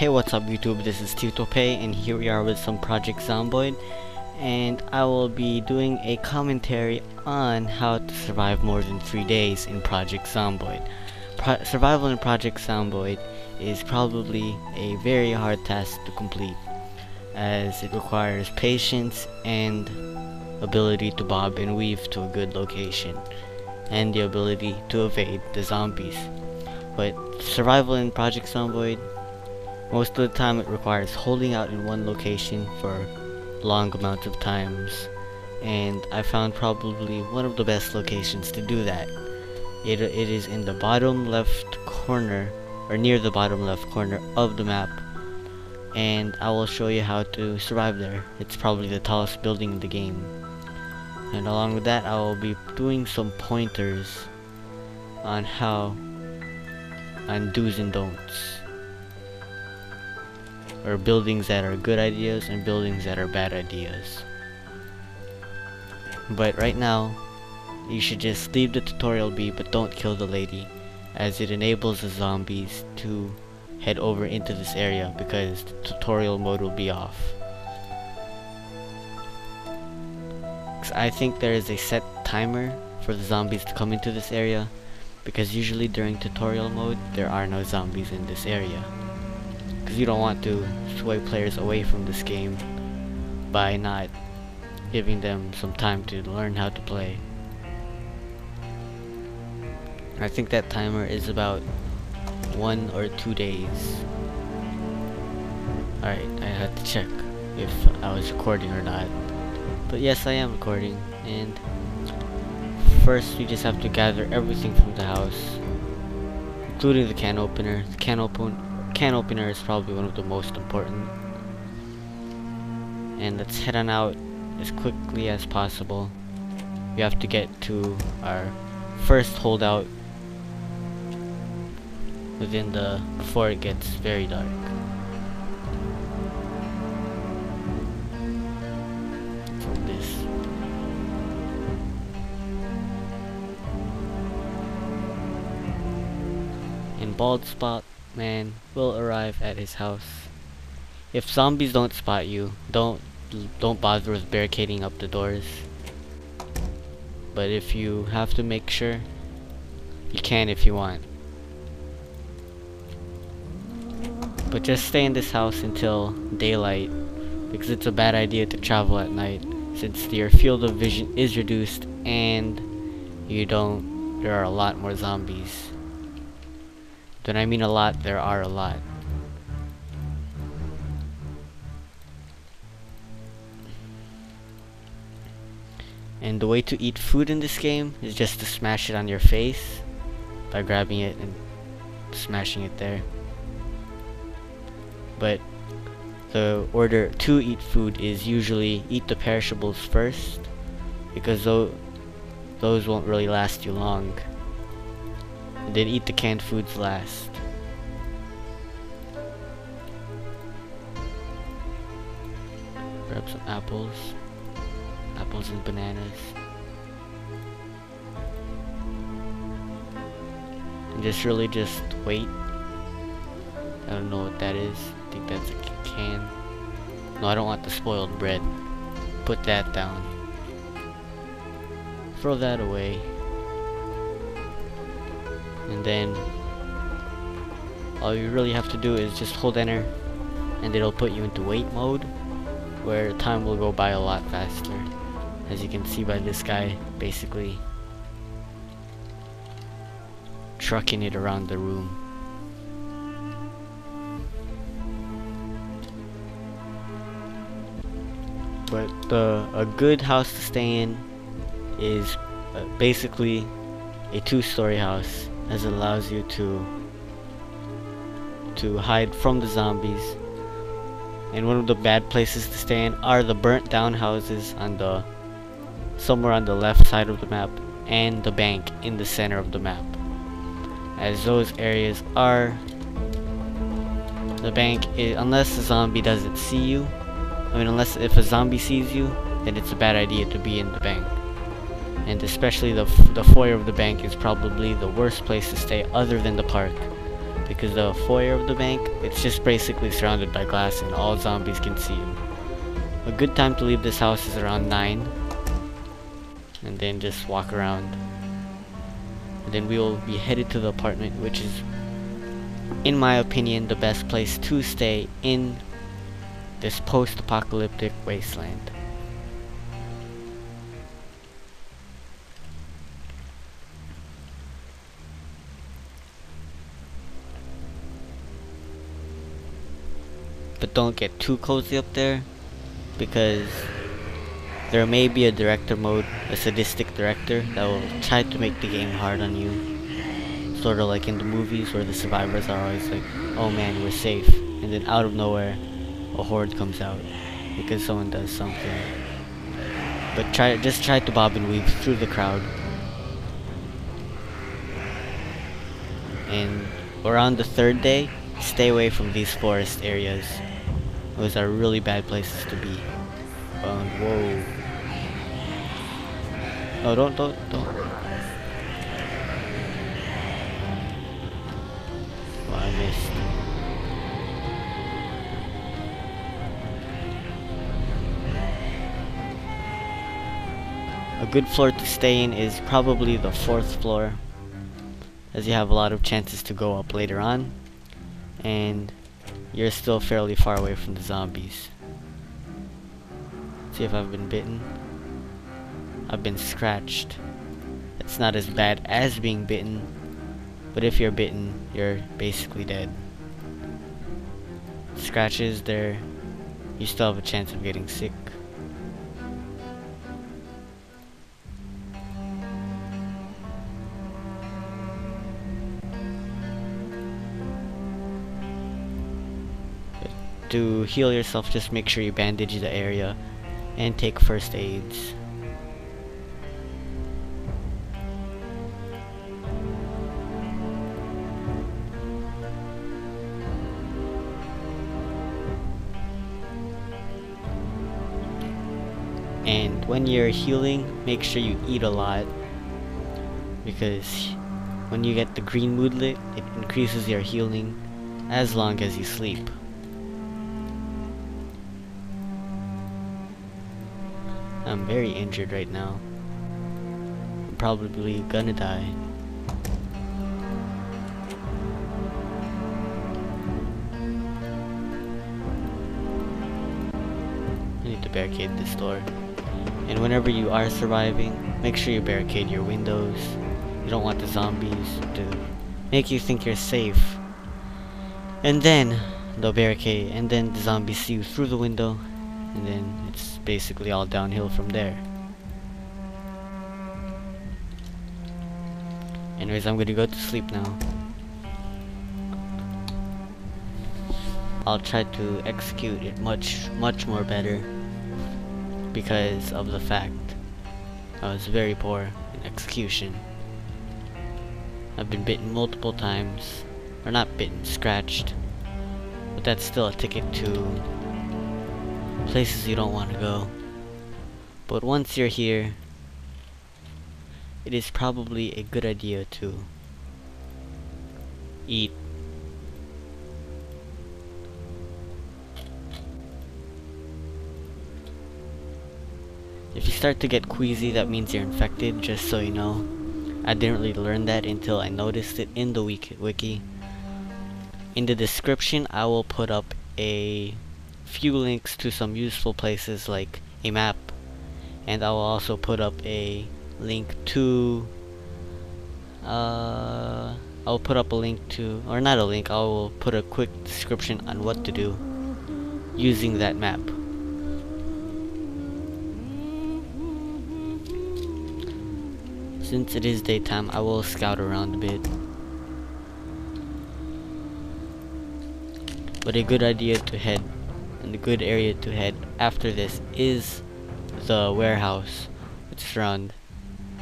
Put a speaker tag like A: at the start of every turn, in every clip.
A: Hey, what's up YouTube, this is Titopei and here we are with some Project Zomboid, and I will be doing a commentary on how to survive more than 3 days in Project Zomboid. Survival in Project Zomboid is probably a very hard task to complete, as it requires patience and ability to bob and weave to a good location, and the ability to evade the zombies. But survival in Project Zomboid, most of the time it requires holding out in one location for long amounts of times, and I found probably one of the best locations to do that. It is in the bottom left corner, or near the bottom left corner of the map, and I will show you how to survive there. It's probably the tallest building in the game. And along with that, I will be doing some pointers on do's and don'ts, or buildings that are good ideas and buildings that are bad ideas. But right now, you should just leave the tutorial be, but don't kill the lady, as it enables the zombies to head over into this area because the tutorial mode will be off. I think there is a set timer for the zombies to come into this area, because usually during tutorial mode there are no zombies in this area, because you don't want to sway players away from this game by not giving them some time to learn how to play. I think that timer is about 1 or 2 days. Alright, I had to check if I was recording or not. But yes, I am recording, and first we just have to gather everything from the house, including the can opener. The can opener is probably one of the most important. And let's head on out as quickly as possible. We have to get to our first holdout before it gets very dark. And Bald Spot Man will arrive at his house. If zombies don't spot you, don't bother with barricading up the doors. But if you have to make sure, you can if you want. But just stay in this house until daylight, because it's a bad idea to travel at night, since your field of vision is reduced and there are a lot more zombies. When I mean a lot, there are a lot. And the way to eat food in this game is just to smash it on your face by grabbing it and smashing it there. But the order to eat food is usually eat the perishables first, because those won't really last you long. And then eat the canned foods last. Grab some apples and bananas, and just wait. I don't know what that is. I think that's a can. No, I don't want the spoiled bread. Put that down. Throw that away. And then all you really have to do is just hold enter, and it'll put you into wait mode, where time will go by a lot faster, as you can see by this guy basically trucking it around the room. But a good house to stay in is basically a 2-story house, as it allows you to hide from the zombies. And one of the bad places to stay in are the burnt down houses somewhere on the left side of the map, and the bank in the center of the map, as those areas are unless a zombie doesn't see you. If a zombie sees you, then it's a bad idea to be in the bank. And especially the foyer of the bank is probably the worst place to stay other than the park, because the foyer of the bank, it's just basically surrounded by glass and all zombies can see you. A good time to leave this house is around 9, and then just walk around. And then we will be headed to the apartment, which is, in my opinion, the best place to stay in this post-apocalyptic wasteland. But don't get too cozy up there, because there may be a director mode, a sadistic director, that will try to make the game hard on you. Sort of like in the movies where the survivors are always like, oh man, we're safe. And then out of nowhere, a horde comes out because someone does something. But just try to bob and weave through the crowd. And around the 3rd day, stay away from these forest areas. Those are really bad places to be. Whoa. Oh, don't. Oh, I missed. A good floor to stay in is probably the 4th floor, as you have a lot of chances to go up later on, and you're still fairly far away from the zombies. See if I've been bitten. I've been scratched. It's not as bad as being bitten, but if you're bitten, you're basically dead. Scratches, you still have a chance of getting sick. To heal yourself, just make sure you bandage the area and take first aids. And when you're healing, make sure you eat a lot, because when you get the green moodlet, it increases your healing as long as you sleep. I'm very injured right now. I'm probably gonna die. I need to barricade this door. And whenever you are surviving, make sure you barricade your windows. You don't want the zombies to make you think you're safe. And then they'll barricade, and then the zombies see you through the window, and then it's basically all downhill from there. Anyways, I'm gonna go to sleep now. I'll try to execute it much more better, because of the fact I was very poor in execution. I've been bitten multiple times, or not bitten, scratched, but that's still a ticket to places you don't want to go. But once you're here, it is probably a good idea to eat. If you start to get queasy, that means you're infected, just so you know. I didn't really learn that until I noticed it in the wiki. In the description, I will put up a few links to some useful places like a map, and I will also put up a link to I'll put up a link to, or not a link, I will put a quick description on what to do using that map. Since it is daytime, I will scout around a bit. But a good idea to head, and a good area to head after this, is the warehouse. It's around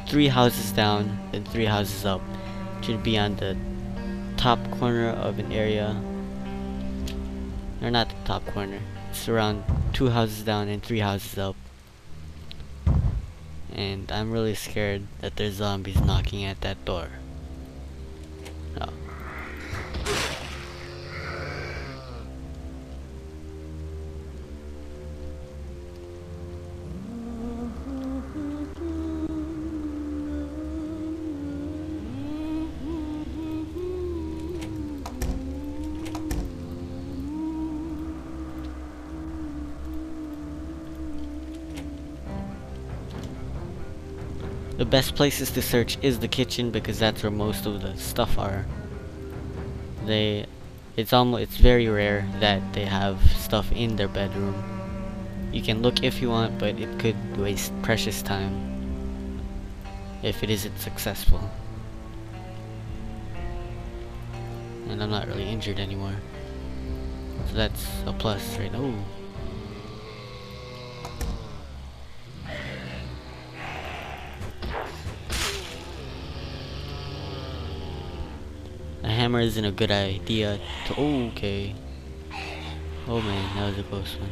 A: 3 houses down, then 3 houses up. It should be on the top corner of an area. Or not the top corner. It's around 2 houses down and 3 houses up. And I'm really scared that there's zombies knocking at that door. Oh. The best places to search is the kitchen because that's where most of the stuff are. It's very rare that they have stuff in their bedroom. You can look if you want, but it could waste precious time if it isn't successful. And I'm not really injured anymore, so that's a plus, right? Oh. A hammer isn't a good idea to— oh, okay. Oh man, that was a close one.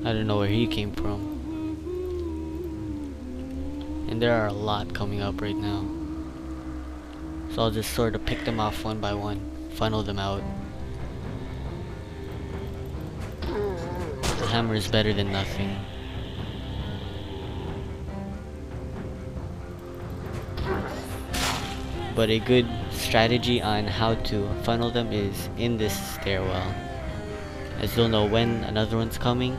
A: I don't know where he came from. And there are a lot coming up right now. So I'll just sort of pick them off one by one, funnel them out. The hammer is better than nothing. But a good strategy on how to funnel them is in this stairwell, as you'll know when another one's coming,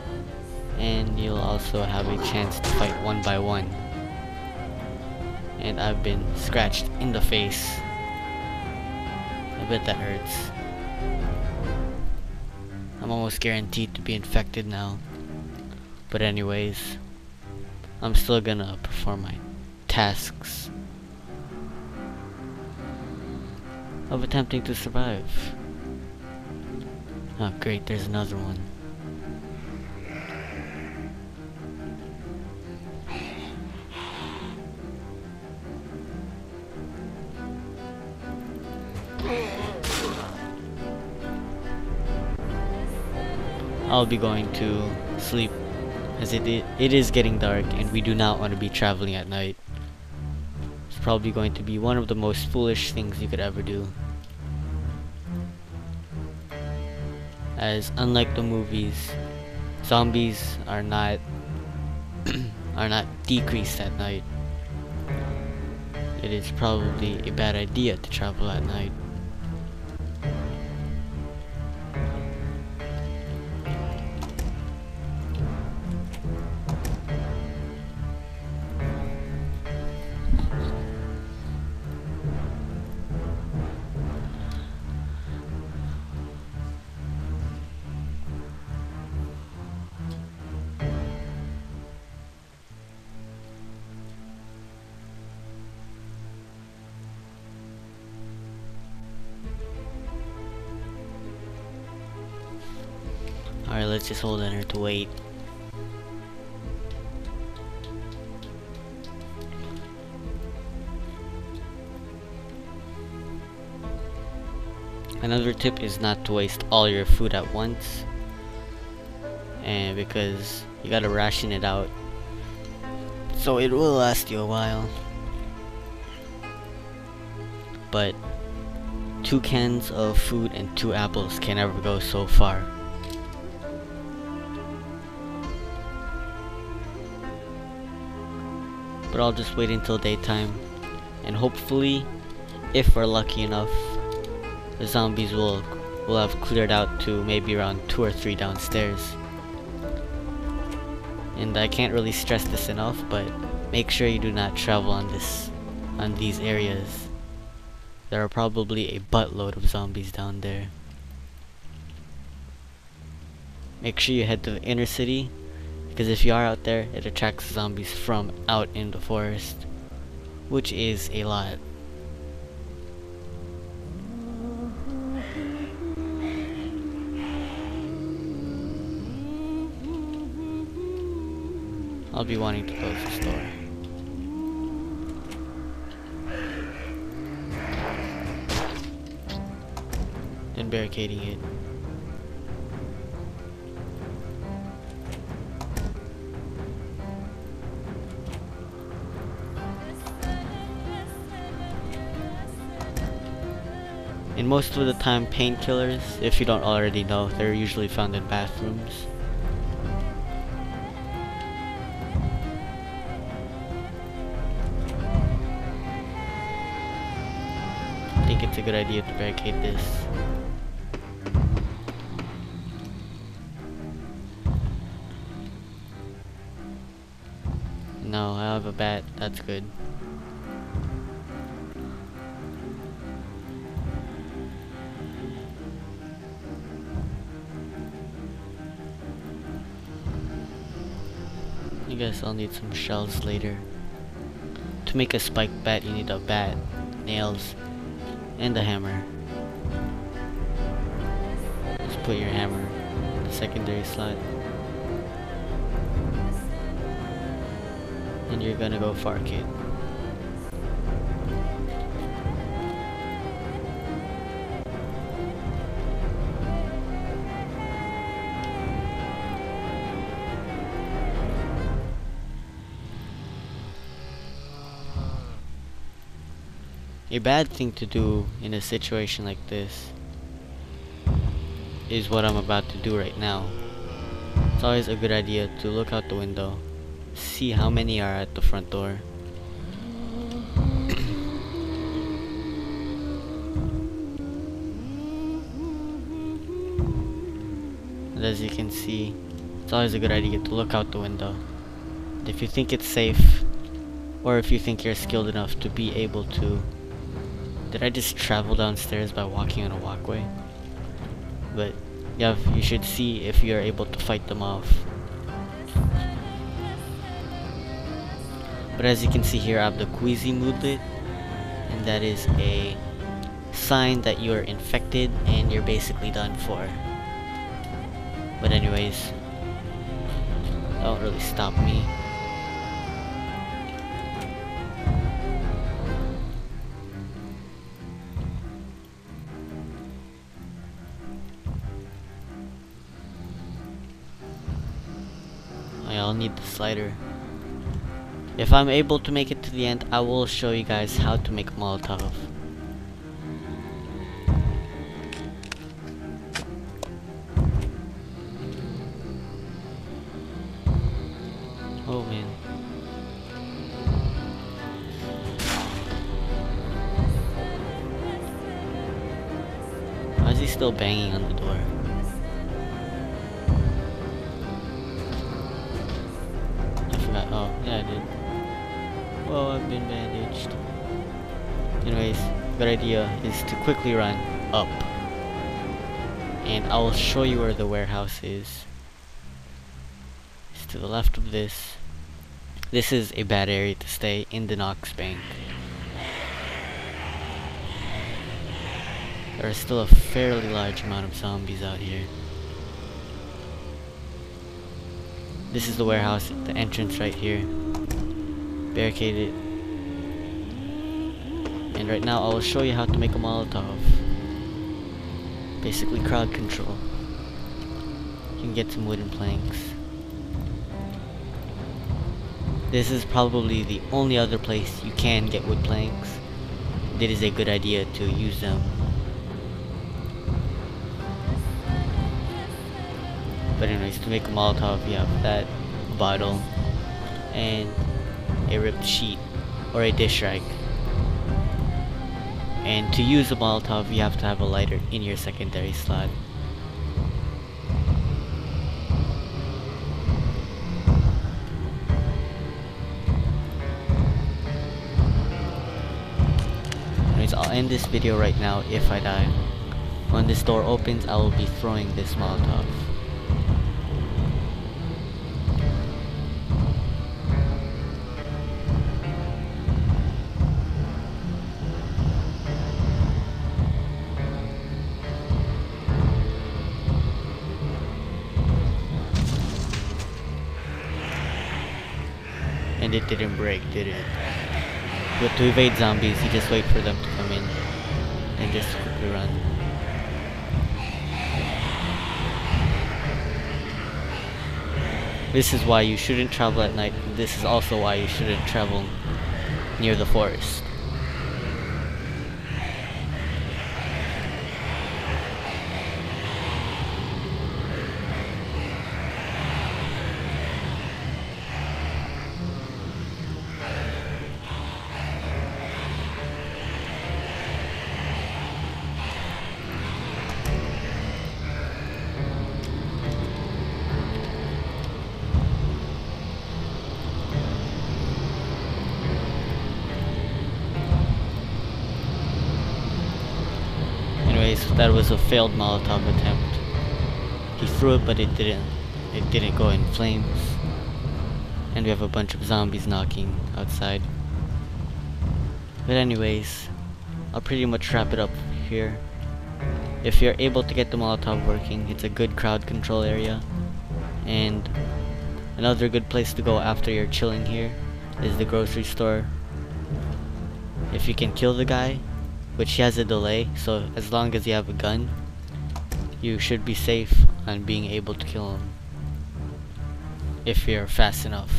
A: and you'll also have a chance to fight one by one. And I've been scratched in the face. I bet that hurts. I'm almost guaranteed to be infected now. But anyways, I'm still gonna perform my tasks of attempting to survive. Oh great, there's another one. I'll be going to sleep as it is getting dark and we do not want to be traveling at night. It's probably going to be one of the most foolish things you could ever do. As unlike the movies, zombies are not decreased at night. It is probably a bad idea to travel at night. Alright, let's just hold enter to wait. Another tip is not to waste all your food at once, and because you gotta ration it out so it will last you a while. But 2 cans of food and 2 apples can never go so far. But I'll just wait until daytime, and hopefully, if we're lucky enough, the zombies will have cleared out to maybe around 2 or 3 downstairs. And I can't really stress this enough, but make sure you do not travel on these areas. There are probably a buttload of zombies down there. Make sure you head to the inner city, because if you are out there, it attracts zombies from out in the forest, which is a lot. I'll be wanting to close this door. Then barricading it. And most of the time, painkillers, if you don't already know, they're usually found in bathrooms. I think it's a good idea to barricade this. a bat, that's good. I guess I'll need some shells later. To make a spiked bat, you need a bat, nails, and a hammer. Just put your hammer in the secondary slot. And you're gonna go far, kid. A bad thing to do in a situation like this is what I'm about to do right now. It's always a good idea to look out the window, see how many are at the front door. And as you can see, it's always a good idea to look out the window. And if you think it's safe, or if you think you're skilled enough to be able to... Did I just travel downstairs by walking on a walkway? But yeah, you should see if you're able to fight them off. But as you can see here, I have the Queasy moodlet, and that is a sign that you're infected and you're basically done for. But anyways, that won't really stop me. I'll need the slider. If I'm able to make it to the end, I will show you guys how to make a Molotov. Oh man. Why is he still banging on the door? Oh, yeah, I did. Whoa, I've been bandaged. Anyways, good idea is to quickly run up. And I will show you where the warehouse is. It's to the left of this. This is a bad area to stay in the Knox Bank. There is still a fairly large amount of zombies out here. This is the warehouse, the entrance right here. Barricaded. And right now I will show you how to make a Molotov. Basically crowd control. You can get some wooden planks. This is probably the only other place you can get wood planks. It is a good idea to use them. But anyways, to make a Molotov, you have that bottle and a ripped sheet or a dish rag. And to use a Molotov, you have to have a lighter in your secondary slot. Anyways, I'll end this video right now if I die. When this door opens, I will be throwing this Molotov. And it didn't break, did it? But to evade zombies, you just wait for them to come in and just quickly run. This is why you shouldn't travel at night. This is also why you shouldn't travel near the forest. anyways, that was a failed Molotov attempt. He threw it, but it didn't go in flames. And we have a bunch of zombies knocking outside. But anyways, I'll pretty much wrap it up here. If you're able to get the Molotov working, it's a good crowd control area. And another good place to go after you're chilling here is the grocery store. If you can kill the guy, which he has a delay, so as long as you have a gun, you should be safe on being able to kill him. If you're fast enough.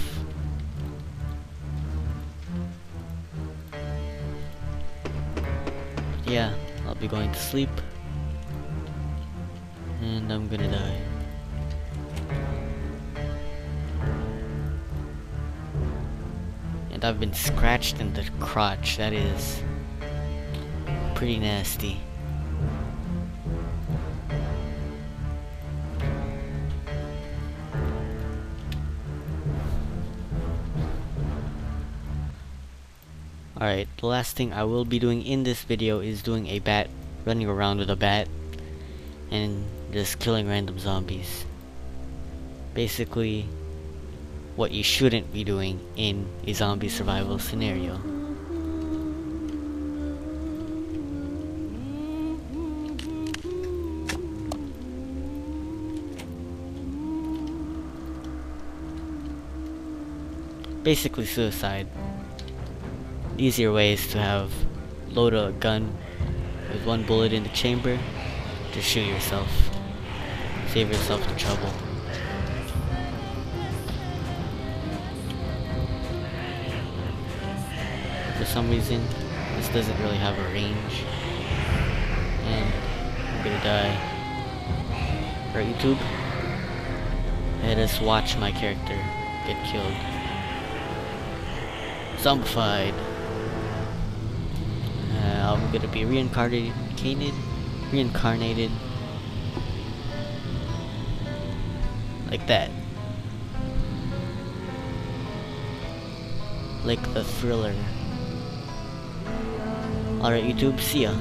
A: Yeah, I'll be going to sleep. And I'm gonna die. And I've been scratched in the crotch. That is pretty nasty. Alright, the last thing I will be doing in this video is doing a bat, running around with a bat and just killing random zombies. Basically, what you shouldn't be doing in a zombie survival scenario. Basically suicide. Easier ways to have load a gun with one bullet in the chamber, just shoot yourself. Save yourself the trouble. For some reason, this doesn't really have a range. And I'm gonna die. For YouTube, let us watch my character get killed. Zombified. I'm gonna be reincarnated. Like that. Like the Thriller. Alright, YouTube, see ya.